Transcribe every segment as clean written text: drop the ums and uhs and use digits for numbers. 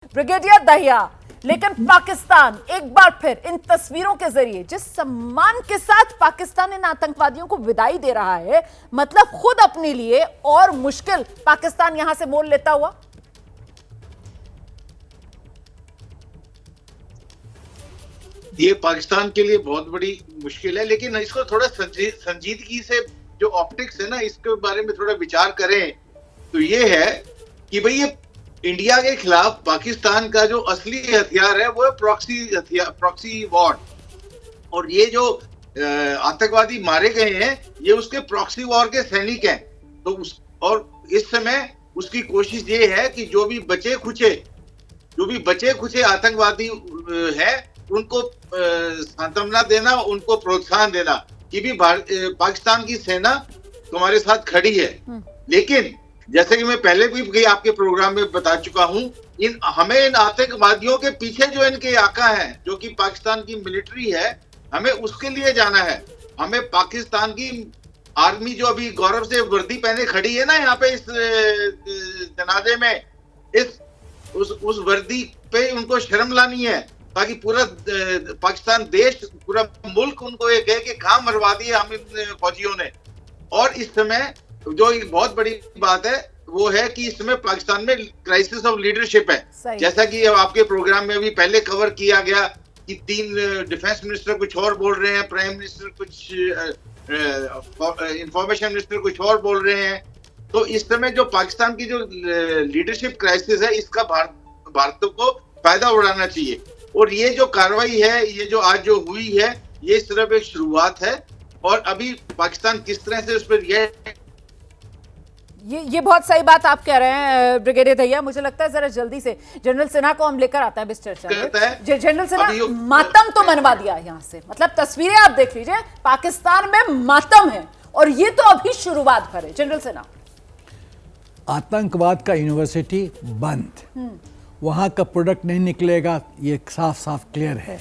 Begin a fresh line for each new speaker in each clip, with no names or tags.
Brigadier Dahiya, लेकिन पाकिस्तान एक बार फिर इन तस्वीरों के जरिए जिस सम्मान के साथ पाकिस्तान इन आतंकवादियों को विदाई दे रहा है, मतलब खुद अपने लिए और मुश्किल पाकिस्तान यहां से मोल लेता हुआ।
ये पाकिस्तान के लिए बहुत बड़ी मुश्किल है, लेकिन इसको थोड़ा संजीदगी से जो ऑप्टिक्स है ना, इसके बारे में थोड़ा विचार करें तो ये है कि भाई ये इंडिया के खिलाफ पाकिस्तान का जो असली हथियार है वो है प्रॉक्सी वॉर। और ये जो आतंकवादी मारे गए हैं ये उसके प्रॉक्सी वॉर के सैनिक हैं। तो और इस समय उसकी कोशिश ये है कि जो भी बचे खुचे आतंकवादी है उनको सांत्वना देना, उनको प्रोत्साहन देना कि भी पाकिस्तान की सेना तुम्हारे साथ खड़ी है। लेकिन जैसे कि मैं पहले भी आपके प्रोग्राम में बता चुका हूं, हमें इन आतंकवादियों के पीछे जो इनके आका हैं, जो कि पाकिस्तान की मिलिट्री है, हमें उसके लिए जाना है। हमें पाकिस्तान की आर्मी जो अभी गौरव से वर्दी पहने खड़ी है ना यहाँ पे इस जनाजे में, उस वर्दी पे उनको शर्म लानी है, ताकि पूरा पाकिस्तान देश, पूरा मुल्क उनको ये कहे कि कहाँ मरवा दिए हम इन फौजियों ने। और इस समय जो एक बहुत बड़ी बात है वो है कि इस समय पाकिस्तान में क्राइसिस ऑफ लीडरशिप है। जैसा कि आपके प्रोग्राम में भी पहले कवर किया गया कि 3 डिफेंस मिनिस्टर कुछ और बोल रहे हैं, प्राइम मिनिस्टर कुछ, इंफॉर्मेशन मिनिस्टर कुछ और बोल रहे हैं। तो इस समय जो पाकिस्तान की जो लीडरशिप क्राइसिस है, इसका भारत को फायदा उड़ाना चाहिए। और ये जो कार्रवाई है, ये जो आज जो हुई है, ये सिर्फ एक शुरुआत है। और अभी पाकिस्तान किस तरह से उस पर
ये बहुत सही बात आप कह रहे हैं ब्रिगेडियर दहिया। मुझे लगता है जरा जल्दी से जनरल सिन्हा को हम लेकर आते हैं इस चर्चा में। जनरल सिन्हा, मातम तो मनवा दिया है यहाँ से, मतलब तस्वीरें आप देख लीजिए, पाकिस्तान में मातम है और ये तो अभी शुरुआत भर है। जनरल सिन्हा,
आतंकवाद का यूनिवर्सिटी बंद, वहां का प्रोडक्ट नहीं निकलेगा, ये साफ साफ क्लियर है।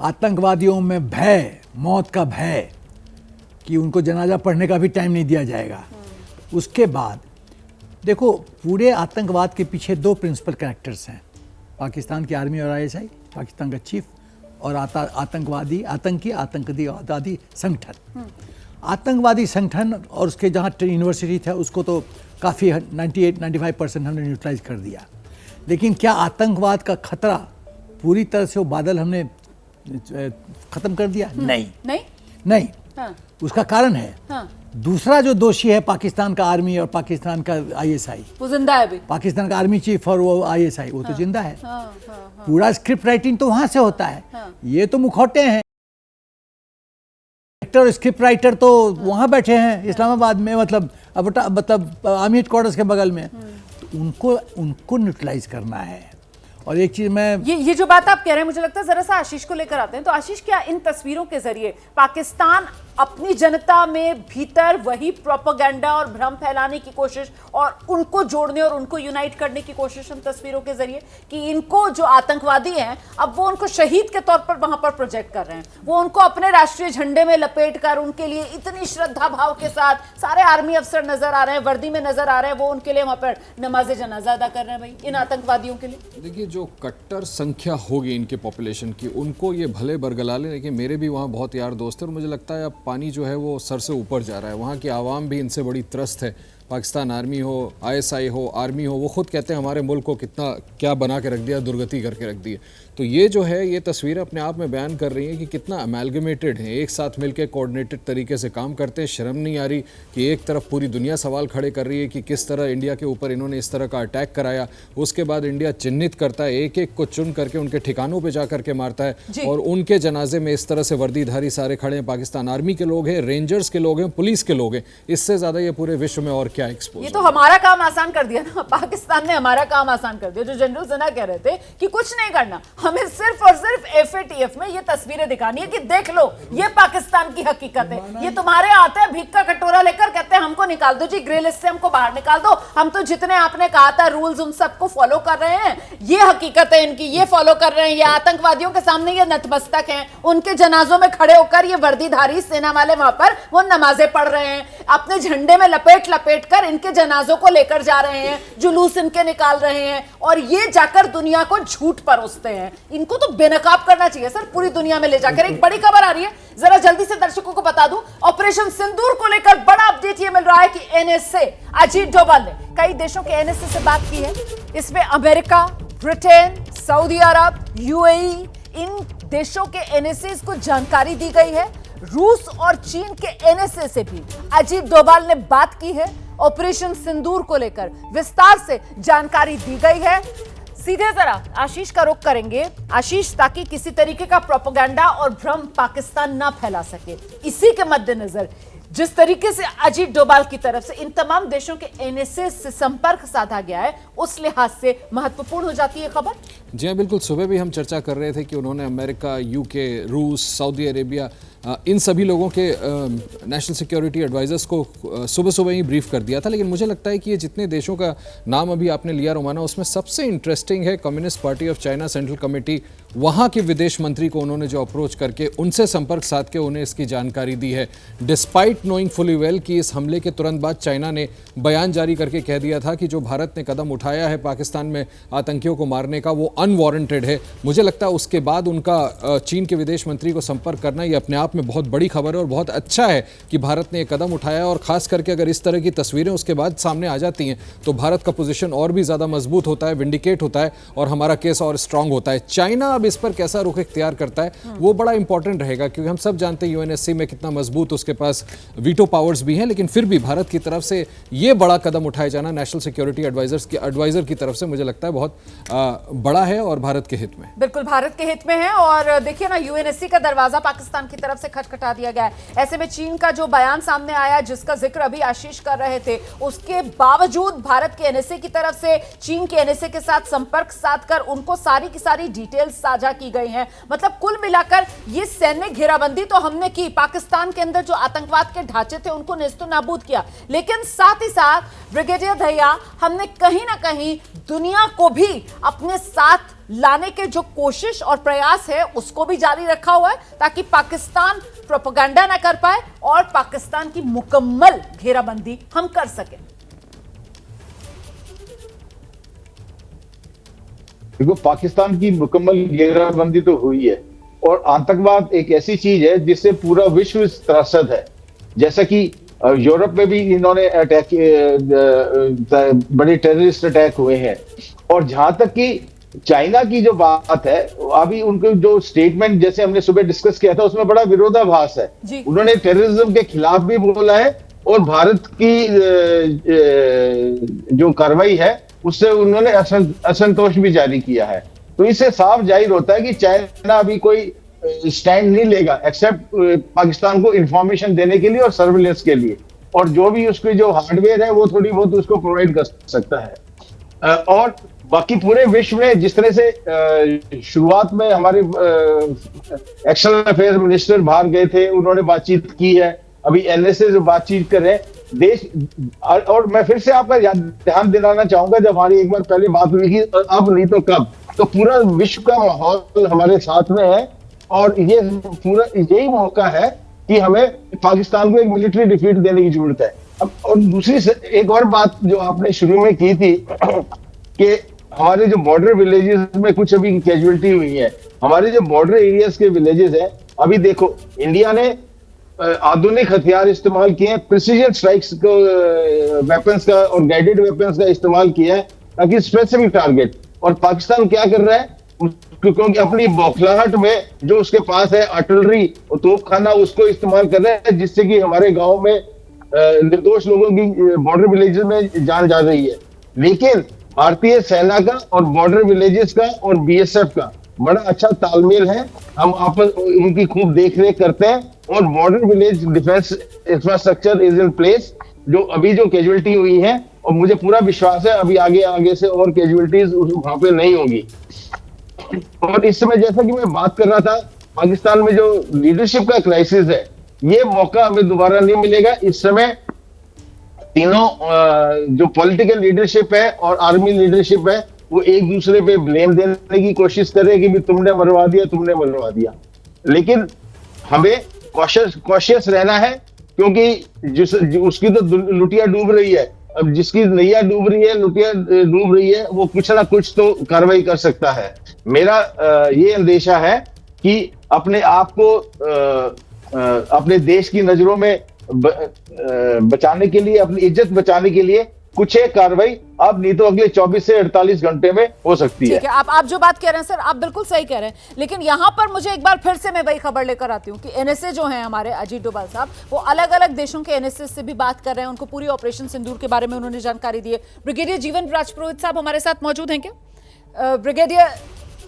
आतंकवादियों में भय, मौत का भय कि उनको जनाजा पढ़ने का भी टाइम नहीं दिया जाएगा। उसके बाद देखो, पूरे आतंकवाद के पीछे 2 प्रिंसिपल कैरेक्टर्स हैं, पाकिस्तान की आर्मी और आईएसआई, पाकिस्तान का चीफ, और आतंकवादी संगठन। आतंकवादी संगठन और उसके जहाँ यूनिवर्सिटी था उसको तो काफ़ी 98-95% हमने न्यूट्रलाइज कर दिया। लेकिन क्या आतंकवाद का खतरा पूरी तरह से वो बादल हमने खत्म कर दिया? नहीं।
हाँ।
उसका कारण है,
हाँ।
दूसरा जो दोषी है पाकिस्तान का आर्मी और पाकिस्तान का आईएसआई,
वो जिंदा है अभी।
पाकिस्तान का आर्मी चीफ और वो आईएसआई, वो तो जिंदा है।
हाँ।
पूरा स्क्रिप्ट राइटिंग तो वहां से होता है। ये तो मुखौटे हैं, एक्टर स्क्रिप्ट राइटर तो वहां बैठे हैं इस्लामाबाद में, मतलब आर्मी हेडक्वार्टर्स के बगल में। तो उनको न्यूट्रलाइज करना है। और एक चीज मैं,
ये जो बात आप कह रहे हैं, मुझे लगता है जरा सा आशीष को लेकर आते हैं। तो आशीष, क्या इन तस्वीरों के जरिए पाकिस्तान अपनी जनता में भीतर वही प्रोपेगेंडा और भ्रम फैलाने की कोशिश और उनको जोड़ने और उनको यूनाइट करने की कोशिश इन तस्वीरों के जरिए, कि इनको जो आतंकवादी हैं अब वो उनको शहीद के तौर पर वहां पर प्रोजेक्ट कर रहे हैं, वो उनको अपने राष्ट्रीय झंडे में लपेट कर उनके लिए इतनी श्रद्धा भाव के साथ सारे आर्मी अफसर नजर आ रहे हैं, वर्दी में नजर आ रहे हैं, वो उनके लिए वहां पर नमाज जनाजा अदा कर रहे हैं भाई इन आतंकवादियों के लिए।
देखिए, जो कट्टर संख्या होगी इनके पॉपुलेशन की, उनको ये भले बरगला लें, लेकिन मेरे भी वहाँ बहुत यार दोस्त हैं और मुझे लगता है अब पानी जो है वो सर से ऊपर जा रहा है। वहाँ की आवाम भी इनसे बड़ी त्रस्त है। पाकिस्तान आर्मी हो, आईएसआई हो, आर्मी हो, वो खुद कहते हैं हमारे मुल्क को कितना क्या बना के रख दिया, दुर्गति करके रख दी है। तो ये जो है, ये तस्वीर अपने आप में बयान कर रही है कि कितना अमेलगमेटेड है, एक साथ मिलकर कोऑर्डिनेटेड तरीके से काम करते हैं। शर्म नहीं आ रही कि एक तरफ पूरी दुनिया सवाल खड़े कर रही है कि किस तरह इंडिया के ऊपर इन्होंने इस तरह का अटैक कराया, उसके बाद इंडिया चिन्हित करता है, एक एक को चुन करके उनके ठिकानों पर जा करके मारता है, और उनके जनाजे में इस तरह से वर्दीधारी सारे खड़े हैं, पाकिस्तान आर्मी के लोग हैं, रेंजर्स के लोग हैं, पुलिस के लोग हैं। इससे ज़्यादा ये पूरे विश्व में और क्या एक्सपोज।
ये तो हमारा काम आसान कर दिया ना, पाकिस्तान ने हमारा काम आसान कर दिया। जो जनरल सिन्हा कह रहे थे कि कुछ नहीं करना, हमें सिर्फ और सिर्फ FATF में ये तस्वीरें दिखानी है कि देख लो ये पाकिस्तान की हकीकत है। ये तुम्हारे आते हैं भीख का कटोरा लेकर, कहते हैं हमको निकाल दो जी, ग्रे लिस्ट से हमको बाहर निकाल दो, हम तो जितने आपने कहा था रूल्स उन सबको फॉलो कर रहे हैं, ये हकीकत है इनकी, ये फॉलो कर रहे हैं। ये आतंकवादियों के सामने ये नतमस्तक हैं, उनके जनाजों में खड़े होकर ये वर्दीधारी सेना वाले वहां पर वो नमाजें पढ़ रहे हैं, अपने झंडे में लपेट लपेटकर इनके जनाजों को लेकर जा रहे हैं, जुलूस इनके निकाल रहे हैं और ये जाकर दुनिया को झूठ परोसते हैं। इनको तो बेनकाब करना चाहिए सर, पूरी दुनिया में ले जाकर। एक बड़ी खबर आ रही है, जरा जल्दी से दर्शकों को बता दूं, ऑपरेशन सिंदूर को लेकर बड़ा अपडेट ये मिल रहा है कि एनएसए, अजीत डोभाल ने कई देशों के एनएसए से बात की है। इसमें अमेरिका, ब्रिटेन, सऊदी अरब, यूएई, इन देशों के एनएसए को जानकारी दी गई है। रूस और चीन के एनएसए से भी अजीत डोभाल ने बात की है। ऑपरेशन सिंदूर को लेकर विस्तार से जानकारी दी गई है। सीधे जरा आशीष का रुख करेंगे। आशीष, ताकि किसी तरीके का प्रोपेगेंडा और भ्रम पाकिस्तान ना फैला सके, इसी के मद्देनजर जिस तरीके से अजीत डोभाल की तरफ से इन तमाम देशों के एनएसए से संपर्क साधा गया है, उस लिहाज से महत्वपूर्ण हो जाती है खबर।
जी हाँ, बिल्कुल। सुबह भी हम चर्चा कर रहे थे कि उन्होंने अमेरिका, यूके, रूस, सऊदी अरेबिया, इन सभी लोगों के नेशनल सिक्योरिटी एडवाइजर्स को सुबह सुबह ही ब्रीफ कर दिया था। लेकिन मुझे लगता है कि ये जितने देशों का नाम अभी आपने लिया रोमाना, उसमें सबसे इंटरेस्टिंग है communist party of China central committee. वहाँ के विदेश मंत्री को उन्होंने जो अप्रोच करके उनसे संपर्क साध के उन्हें इसकी जानकारी दी है, डिस्पाइट नोइंग फुली वेल कि इस हमले के तुरंत बाद चाइना ने बयान जारी करके कह दिया था कि जो भारत ने कदम उठाया है पाकिस्तान में आतंकियों को मारने का, वो अनवारंटेड है। मुझे लगता है उसके बाद उनका चीन के विदेश मंत्री को संपर्क करना ये अपने आप में बहुत बड़ी खबर है और बहुत अच्छा है कि भारत ने ये कदम उठाया। और खास करके अगर इस तरह की तस्वीरें उसके बाद सामने आ जाती हैं तो भारत का पोजीशन और भी ज़्यादा मजबूत होता है, विंडिकेट होता है और हमारा केस और स्ट्रांग होता है। चाइना अब इस पर कैसा रुख इख्तियार करता है वो बड़ा इंपॉर्टेंट रहेगा, क्योंकि हम सब जानते हैं यूएनएससी में कितना मजबूत उसके पास वीटो पावर्स भी हैं। लेकिन फिर भी भारत की तरफ से ये बड़ा कदम उठाया जाना नेशनल सिक्योरिटी एडवाइजर की तरफ से मुझे लगता है बहुत बड़ा है और भारत के हित में।
बिल्कुल भारत के हित में है। और देखिए ना, यूएनएससी का दरवाजा पाकिस्तान की तरफ से खटखटा दिया गया है। ऐसे में चीन का जो बयान सामने आया, जिसका जिक्र अभी आशीष कर रहे थे, उसके बावजूद भारत के एनएसए की तरफ से चीन के एनएसए के साथ संपर्क साधकर उनको सारी की सारी डिटेल्स साझा की गई हैं। मतलब कुल मिलाकर ये सैन्य घेराबंदी तो हमने की, पाकिस्तान के अंदर जो आतंकवाद के ढांचे थे उनको नेस्तो नाबूद किया, लेकिन साथ ही साथ ब्रिगेडियर दहिया, हमने कहीं ना कहीं दुनिया को भी अपने साथ लाने के जो कोशिश और प्रयास है उसको भी जारी रखा हुआ है, ताकि पाकिस्तान प्रोपेगेंडा ना कर पाए और पाकिस्तान की मुकम्मल घेराबंदी हम कर सकें।
देखो, पाकिस्तान की मुकम्मल घेराबंदी तो हुई है और आतंकवाद एक ऐसी चीज है जिससे पूरा विश्व त्रस्त है। जैसा कि यूरोप में भी इन्होंने अटैक, बड़े टेररिस्ट अटैक हुए हैं। और जहां तक कि चाइना की जो बात है, अभी उनके जो स्टेटमेंट जैसे हमने सुबह डिस्कस किया था उसमें बड़ा विरोधाभास है। उन्होंने टेररिज्म के खिलाफ भी बोला है और भारत की जो कार्रवाई है उससे उन्होंने असंतोष भी जारी किया है। तो इससे साफ जाहिर होता है कि चाइना अभी कोई स्टैंड नहीं लेगा एक्सेप्ट पाकिस्तान को इंफॉर्मेशन देने के लिए और सर्विलेंस के लिए, और जो भी उसकी जो हार्डवेयर है वो थोड़ी बहुत उसको प्रोवाइड कर सकता है। और बाकी पूरे विश्व में जिस तरह से शुरुआत में हमारे एक्सटर्नल अफेयर्स मिनिस्टर बाहर गए थे, उन्होंने बातचीत की है, अभी एनएसए से बातचीत कर रहे हैं देश। और मैं फिर से आपका ध्यान दिलाना चाहूंगा, जब हमारी एक बार पहले बात हुई थी, अब नहीं तो कब, तो पूरा विश्व का माहौल हमारे साथ में है और ये पूरा यही मौका है कि हमें पाकिस्तान को एक मिलिट्री डिफीट देने की जरूरत है। अब और दूसरी एक और बात जो आपने शुरू में की थी कि हमारे जो बॉर्डर विलेजेस में कुछ अभी कैजुअलिटी हुई है, हमारे जो बॉर्डर एरियाज के विलेजेस हैं, अभी देखो इंडिया ने आधुनिक हथियार इस्तेमाल किए हैं, प्रिसीजन स्ट्राइक्स को वेपन्स का और गाइडेड वेपन्स का इस्तेमाल किया है ताकि स्पेसिफिक टारगेट। और पाकिस्तान क्या कर रहा है, क्योंकि अपनी बौखलाहट में जो उसके पास है आर्टिलरी और तोपखाना, उसको इस्तेमाल कर रहा है, जिससे कि हमारे गांव में निर्दोष लोगों की बॉर्डर विलेजेस में जान जा रही है। लेकिन भारतीय सेना का और बॉर्डर विलेजेस का और बीएसएफ का बड़ा अच्छा तालमेल है, हम आपस उनकी खूब देख रेख करते हैं और border village defence infrastructure is in place. जो अभी जो कैजुअलिटी हुई है, और मुझे पूरा विश्वास है अभी आगे से और कैजुअलिटीज वहां पे नहीं होगी। और इस समय जैसा कि मैं बात कर रहा था, पाकिस्तान में जो लीडरशिप का क्राइसिस है, ये मौका हमें दोबारा नहीं मिलेगा। इस समय तीनों जो पॉलिटिकल लीडरशिप है और आर्मी लीडरशिप है, वो एक दूसरे पे ब्लेम देने की कोशिश कर रहे हैं कि भी तुमने मरवा दिया। लेकिन हमें कॉशियस रहना है क्योंकि उसकी तो लुटिया डूब रही है। अब जिसकी नैया डूब रही है, लुटिया डूब रही है, वो कुछ ना कुछ तो कार्रवाई कर सकता है। मेरा ये अंदेशा है कि अपने आप को अपने देश की नजरों में बचाने के लिए, अपनी इज्जत बचाने के लिए कुछ एक कार्रवाई अब नहीं तो अगले 24 से 48 घंटे में हो सकती है।
ठीक है, आप जो बात कह रहे हैं सर, आप बिल्कुल सही कह रहे हैं, लेकिन यहां पर मुझे एक बार फिर से मैं वही खबर लेकर आती हूं कि एनएसए जो हैं हमारे अजीत डोभाल साहब, वो अलग अलग देशों के एनएसए से भी बात कर रहे हैं, उनको पूरी ऑपरेशन सिंदूर के बारे में उन्होंने जानकारी दी है। ब्रिगेडियर जीवन राजपुरोहित साहब हमारे साथ मौजूद हैं क्या? ब्रिगेडियर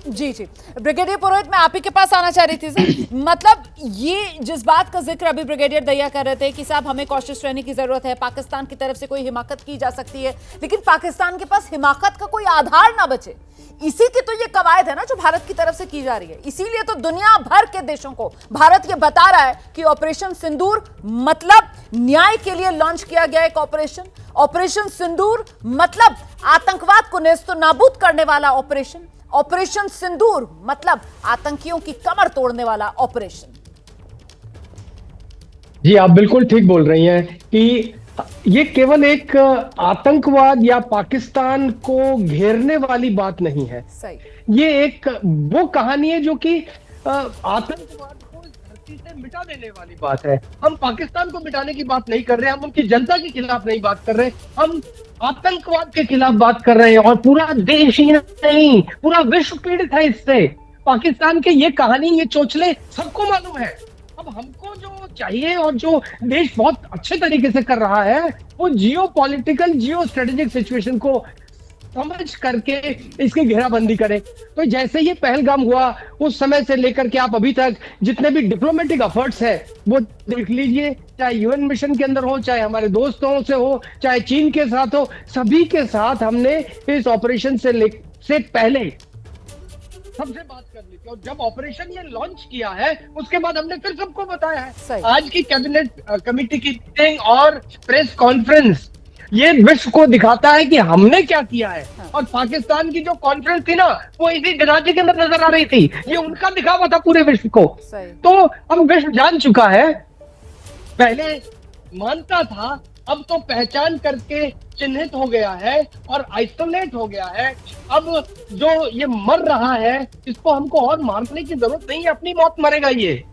जी, ब्रिगेडियर पुरोहित, मैं आप ही के पास आना चाह रही थी सर। मतलब ये जिस बात का जिक्र अभी ब्रिगेडियर दहिया कर रहे थे कि साहब हमें कॉशियस रहने की जरूरत है, पाकिस्तान की तरफ से कोई हिमाकत की जा सकती है, लेकिन पाकिस्तान के पास हिमाकत का कोई आधार ना बचे, इसी की तो ये कवायद है ना जो भारत की तरफ से की जा रही है। इसीलिए तो दुनिया भर के देशों को भारत ये बता रहा है कि ऑपरेशन सिंदूर मतलब न्याय के लिए लॉन्च किया गया एक ऑपरेशन, ऑपरेशन सिंदूर मतलब आतंकवाद को नेस्तो नाबूद करने वाला ऑपरेशन, ऑपरेशन सिंदूर मतलब आतंकियों की कमर तोड़ने वाला ऑपरेशन।
जी, आप बिल्कुल ठीक बोल रही हैं कि ये केवल एक आतंकवाद या पाकिस्तान को घेरने वाली बात नहीं है।
सही,
ये एक वो कहानी है जो कि आतंकवाद को धरती से मिटा देने वाली बात है। हम पाकिस्तान को मिटाने की बात नहीं कर रहे, हम उनकी जनता के खिलाफ नहीं बात कर रहे, हम आतंकवाद के खिलाफ बात कर रहे हैं। और पूरा देश ही नहीं, पूरा विश्व पीड़ित है इससे। पाकिस्तान के ये कहानी, ये चोचले सबको मालूम है। अब हमको जो चाहिए और जो देश बहुत अच्छे तरीके से कर रहा है, वो जियो पॉलिटिकल, जियो स्ट्रेटेजिक सिचुएशन को समझ करके इसकी घेराबंदी करे। तो जैसे ये पहलगाम हुआ, उस समय से लेकर के आप अभी तक जितने भी डिप्लोमेटिक एफर्ट्स है वो देख लीजिए, चाहे यूएन मिशन के अंदर हो, चाहे हमारे दोस्तों से हो, चाहे चीन के साथ हो, सभी के साथ हमने इस ऑपरेशन से पहले सबसे बात कर ली थी। और जब ऑपरेशन ये लॉन्च किया है, उसके बाद हमने फिर सबको बताया है। आज की कैबिनेट कमेटी की मीटिंग और प्रेस कॉन्फ्रेंस ये विश्व को दिखाता है कि हमने क्या किया है। और पाकिस्तान की जो कॉन्फ्रेंस थी ना, वो इसी गनाजे के अंदर नजर आ रही थी। ये उनका दिखावा था पूरे विश्व को। तो अब विश्व जान चुका है, पहले मानता था, अब तो पहचान करके चिन्हित हो गया है और आइसोलेट हो गया है। अब जो ये मर रहा है, इसको हमको और मारने की जरूरत नहीं है, अपनी मौत मरेगा ये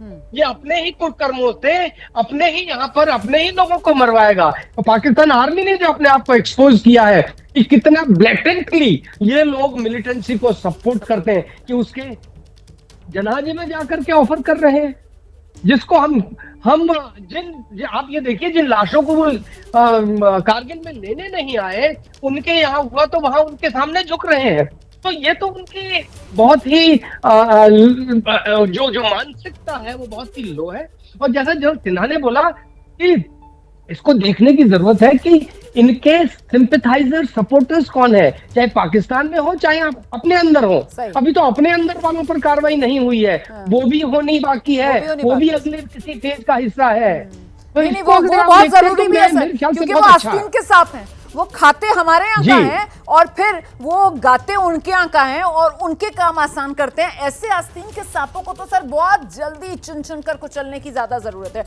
अपने ही कुकर्मों से, अपने ही यहाँ पर अपने ही लोगों को मरवाएगा। तो पाकिस्तान आर्मी ने जो अपने आप को एक्सपोज किया है कि कितना ब्लैटेंटली ये लोग मिलिटेंसी को सपोर्ट करते हैं, कि उसके जनाजे में जाकर के ऑफर कर रहे हैं, जिसको हम आप ये देखिए, जिन लाशों को वो कारगिल में लेने नहीं आए, उनके यहाँ हुआ तो वहां उनके सामने झुक रहे हैं। तो ये तो उनकी बहुत ही जो मानसिकता है वो बहुत ही लो है। और जैसा जो सिन्हा ने बोला कि इसको देखने की जरूरत है कि इनके सिंपैथाइजर, सपोर्टर्स कौन है, चाहे पाकिस्तान में हो चाहे अपने अंदर हो। अभी तो अपने अंदर वालों पर कार्रवाई नहीं हुई है, वो भी होनी बाकी है, वो भी अगले किसी फेज का हिस्सा है। तो
नहीं, वो बहुत जरूरी भी है सर, क्योंकि वो आस्तीन के सांप हैं, वो खाते हमारे यहाँ का है और फिर वो गाते उनके यहाँ का है और उनके काम आसान करते हैं। ऐसे आस्तीन के सांपों को तो सर बहुत जल्दी चुन चुन कर कुचलने की ज्यादा जरूरत है।